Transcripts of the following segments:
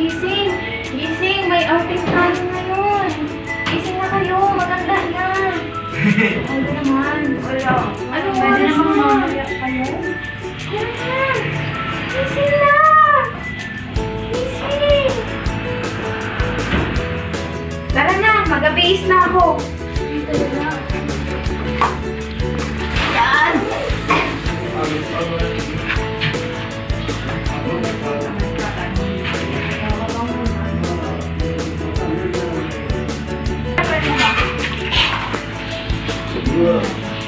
gising! Gising! May outing tayo ngayon! Gising na kayo! Maganda na! Ano naman? Wala. Ano oras na? Yan na! Gising na! Gising! Tara na! Mag-a-base na ako! Dito na. Yan!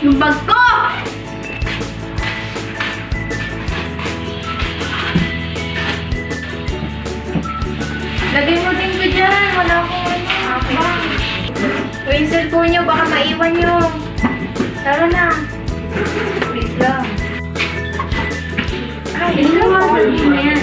Yung bag ko! Lagay mo din ko dyan. Wala akong bag. O yung cellphone nyo, baka maiwan nyo. Tara na. Please lang. Ay, ito lang. Ano yan?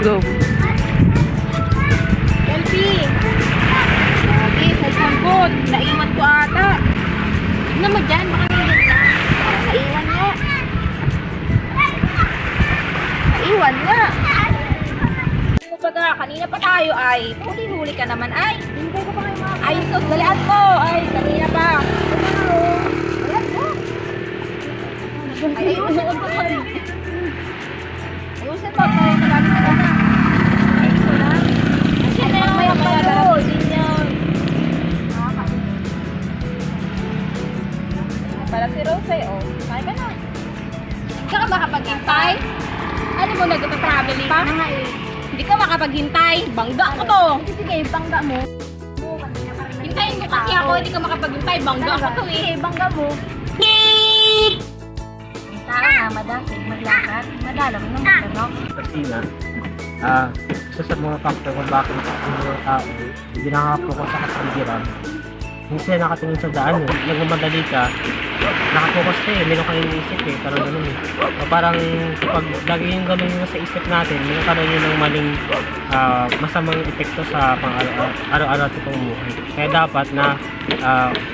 Go. Selfie! Sabi, sa sampot. Naiwan ko ata. Tignan mo dyan, baka naiwan na. Naiwan nga. Naiwan nga. Ano pa ka? Kanina pa tayo ay. Huli-huli ka naman ay. Hintay ko pa kayo mga. Ay, sus, dalian mo. Ay, kanina pa. Dalian mo. Ay, ayusin mo pa rin. Ayusin mo. Kaya nagamit ka na. Para si Rose, oh. Kaya ka na. Hindi ka makapaghintay? Ano mo, nag-traveling pa? Hindi ka makapaghintay. Bangga ko to. Sige, bangga mo. Hintayin mo kasi ako, hindi ka makapaghintay. Bangga ko to eh. Bangga mo. Tara nga, madasig, maglakad. Madala mo naman, no? Kasi na, isa sa mga factor kung bakit yung mga tao hindi nakakapokus sa kapaligiran. Hindi sila nakatingin sa daan eh. Nagmamadali ka, nakapokus ka eh, meron kang iniisip eh, parang ganun eh. O parang kapag lagi yung ganun yung nasa isip natin, may karoon yun ng maling masamang epekto sa araw-araw natin pang buhay. Kaya dapat na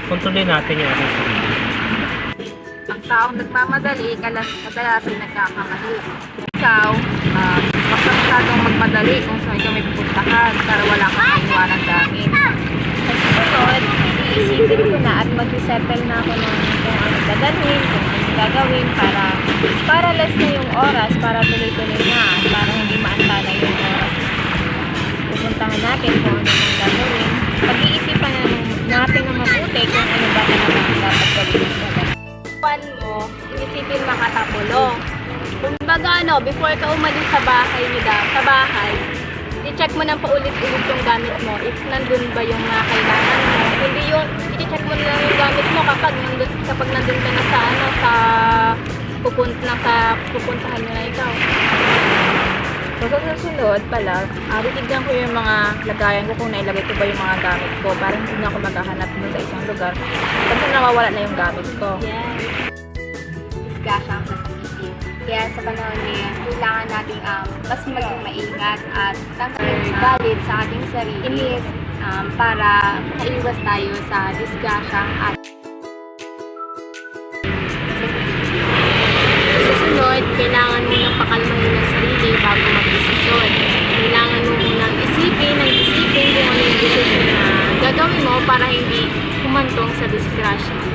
kontrolin natin yung ating sarili. Ang taong nagmamadali, kadalasan nagkakamali. Ikaw, huwag ka masyadong magmadali kung saan ka may pupuntahan para wala kang iwanang gamit. Sa susunod, iisipin ko na at mag-settle na ako ng kung ano dadalhin, kung ano gagawin para less na yung oras, para tuloy-tuloy na at para hindi maantala yung oras. Pupuntahan natin kung ano yung gagawin. Pag-iisipan natin ng mabuti kung ano ba talaga dapat gawin ng gagawin. Mo, inisipin makatapulong. Kumbaga before ka umalis sa bahay i-check mo nang paulit-ulit yung gamit mo. If nandun ba yung mga kailangan mo. Hindi yung i-check mo lang yung gamit mo kapag nandun ka na sa pupuntahan mo na ikaw. So sa susunod pala, titignan ko yung mga lagayan ko kung nailagay ko ba yung mga gamit ko para hindi na ako maghahanap mo sa isang lugar kasi nawawala na yung gamit ko. Yes. Disgrasya ang masakit. Kaya sa panahon ngayon, kailangan natin mas maging maingat at maging valid sa ating sarili para makaiwas tayo sa disgrasya at susunod, kailangan mo nang pakalmahin ang sarili bago mag-desisyon. Kailangan mo munang isipin kung ano yung desisyon na gagawin mo para hindi humantong sa disgrasya.